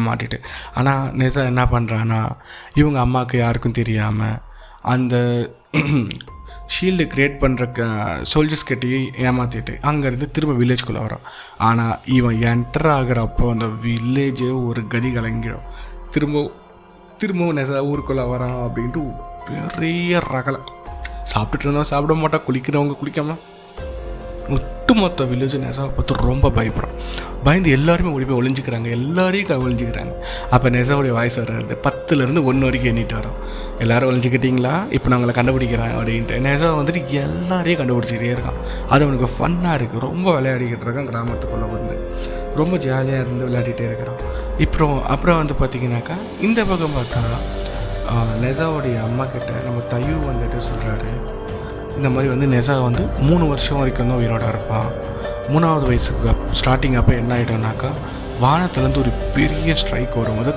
மாட்டிட்டு. ஆனால் நெசா என்ன பண்ணுறான்னா, இவங்க அம்மாவுக்கு யாருக்கும் தெரியாமல் அந்த ஷீல்டு க்ரியேட் பண்ணுற சோல்ஜர்ஸ் கிட்டேயே ஏமாற்றிட்டு அங்கேருந்து திரும்ப வில்லேஜ்குள்ளே வரான். ஆனால் இவன் என்டர் ஆகிறப்போ அந்த வில்லேஜே ஒரு கதி கலங்கிடும். திரும்பவும் நெசா ஊருக்குள்ளே வரான் அப்படின்ட்டு பெரிய ரகலை. சாப்பிட்டுட்டு இருந்தோம் சாப்பிட மாட்டா, குளிக்கிறவங்க குளிக்காமல் ஒட்டுமொத்த வில்லேஜ் நெசாவை பார்த்து ரொம்ப பயந்து எல்லாருமே ஓடி போய் ஒளிஞ்சிக்கிறாங்க. எல்லாரையும் ஒளிஞ்சிக்கிறாங்க. அப்போ நெசாவுடைய வாய்ஸ் வர்றது 10லேருந்து 1 வரைக்கும் எண்ணிட்டு வரோம். எல்லோரும் ஒளிஞ்சிக்கிட்டிங்களா, இப்போ நான் உங்களை கண்டுபிடிக்கிறேன் அப்படின்ட்டு நெசா வந்துட்டு எல்லாரையும் கண்டுபிடிச்சிக்கிட்டே இருக்கான். அது அவனுக்கு ஃபன்னாக இருக்குது. ரொம்ப விளையாடிக்கிட்டு இருக்கான். கிராமத்துக்குள்ளே வந்து ரொம்ப ஜாலியாக இருந்து விளையாடிட்டே இருக்கிறான். அப்புறம் வந்து பார்த்திங்கனாக்கா இந்த பக்கம் பார்த்தா நெசாவுடைய அம்மா கிட்ட நம்ம தையூ வந்துட்டு சொல்கிறாரு, இந்த மாதிரி வந்து நெசா வந்து 3 வருஷம் வரைக்கும் தான் உயிரோட இருப்பான். 3வது வயசுக்கு ஸ்டார்டிங் அப்போ என்ன ஆகிடும்னாக்கா வானத்துலேருந்து ஒரு பெரிய ஸ்ட்ரைக் வரும்போது